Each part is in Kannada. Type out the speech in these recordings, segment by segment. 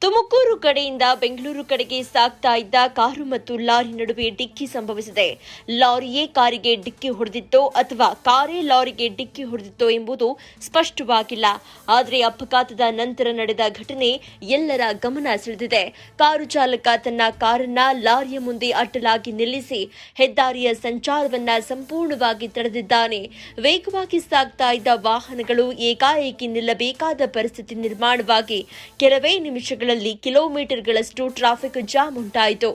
ತುಮಕೂರು ಕಡೆಯಿಂದ ಬೆಂಗಳೂರು ಕಡೆಗೆ ಸಾಗ್ತಾ ಇದ್ದ ಕಾರು ಮತ್ತು ಲಾರಿ ನಡುವೆ ಡಿಕ್ಕಿ ಸಂಭವಿಸಿದೆ. ಲಾರಿಯೇ ಕಾರಿಗೆ ಡಿಕ್ಕಿ ಹೊಡೆದಿತ್ತೋ ಅಥವಾ ಕಾರೇ ಲಾರಿಗೆ ಡಿಕ್ಕಿ ಹೊಡೆದಿತ್ತೋ ಎಂಬುದು ಸ್ಪಷ್ಟವಾಗಿಲ್ಲ. ಆದರೆ ಅಪಘಾತದ ನಂತರ ನಡೆದ ಘಟನೆ ಎಲ್ಲರ ಗಮನ ಸೆಳೆದಿದೆ. ಕಾರು ಚಾಲಕ ತನ್ನ ಕಾರನ್ನ ಲಾರಿಯ ಮುಂದೆ ಅಡ್ಡಲಾಗಿ ನಿಲ್ಲಿಸಿ ಹೆದ್ದಾರಿಯ ಸಂಚಾರವನ್ನ ಸಂಪೂರ್ಣವಾಗಿ ತಡೆದಿದ್ದಾನೆ. ವೇಗವಾಗಿ ಸಾಗ್ತಾ ಇದ್ದ ವಾಹನಗಳು ಏಕಾಏಕಿ ನಿಲ್ಲಬೇಕಾದ ಪರಿಸ್ಥಿತಿ ನಿರ್ಮಾಣವಾಗಿ ಕೆಲವೇ ನಿಮಿಷಗಳಲ್ಲಿ ಕಿಲೋಮೀಟರ್ಗಳಷ್ಟು ಟ್ರಾಫಿಕ್ ಜಾಮ್ ಉಂಟಾಯಿತು.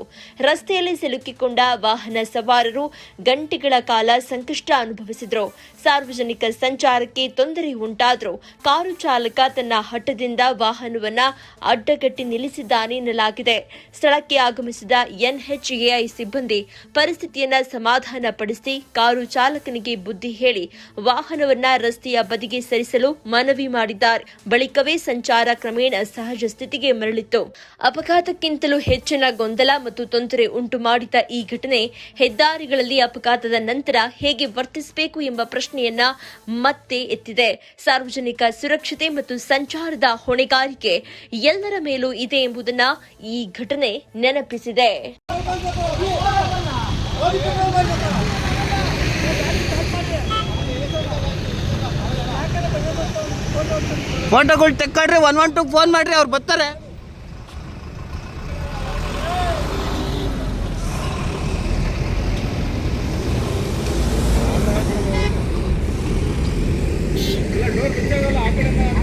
ರಸ್ತೆಯಲ್ಲಿ ಸಿಲುಕಿಕೊಂಡ ವಾಹನ ಸವಾರರು ಗಂಟೆಗಳ ಕಾಲ ಸಂಕಷ್ಟ ಅನುಭವಿಸಿದರು. ಸಾರ್ವಜನಿಕ ಸಂಚಾರಕ್ಕೆ ತೊಂದರೆ ಉಂಟಾದರೂ ಕಾರು ಚಾಲಕ ತನ್ನ ಹಠದಿಂದ ವಾಹನವನ್ನ ಅಡ್ಡಗಟ್ಟಿ ನಿಲ್ಲಿಸಿದ್ದಾನೆ ಎನ್ನಲಾಗಿದೆ. ಸ್ಥಳಕ್ಕೆ ಆಗಮಿಸಿದ ಎನ್ಎಚ್ಎಐ ಸಿಬ್ಬಂದಿ ಪರಿಸ್ಥಿತಿಯನ್ನ ಸಮಾಧಾನಪಡಿಸಿ ಕಾರು ಚಾಲಕನಿಗೆ ಬುದ್ಧಿ ಹೇಳಿ ವಾಹನವನ್ನ ರಸ್ತೆಯ ಬದಿಗೆ ಸರಿಸಲು ಮನವಿ ಮಾಡಿದ್ದಾರೆ. ಬಳಿಕವೇ ಸಂಚಾರ ಕ್ರಮೇಣ ಸಹಜ ಸ್ಥಿತಿಗೆ ಮರಳಿತ್ತು. ಅಪಘಾತಕ್ಕಿಂತಲೂ ಹೆಚ್ಚಿನ ಗೊಂದಲ ಮತ್ತು ತೊಂದರೆ ಉಂಟು ಮಾಡಿದ ಈ ಘಟನೆ ಹೆದ್ದಾರಿಗಳಲ್ಲಿ ಅಪಘಾತದ ನಂತರ ಹೇಗೆ ವರ್ತಿಸಬೇಕು ಎಂಬ ಪ್ರಶ್ನೆಯನ್ನ ಮತ್ತೆ ಎತ್ತಿದೆ. ಸಾರ್ವಜನಿಕ ಸುರಕ್ಷತೆ ಮತ್ತು ಸಂಚಾರದ ಹೊಣೆಗಾರಿಕೆ ಎಲ್ಲರ ಮೇಲೂ ಇದೆ ಎಂಬುದನ್ನ ಈ ಘಟನೆ ನೆನಪಿಸಿದೆ. ಫೋಟೋಗಳು ತೆಕ್ಕೊಳ್ರಿ, 112 ಫೋನ್ ಮಾಡ್ರಿ, ಅವ್ರು ಬರ್ತಾರೆ. ಡೋರ್ ಬಿಚ್ಚಾಗಲ್ಲ ಆ ಕಡೆ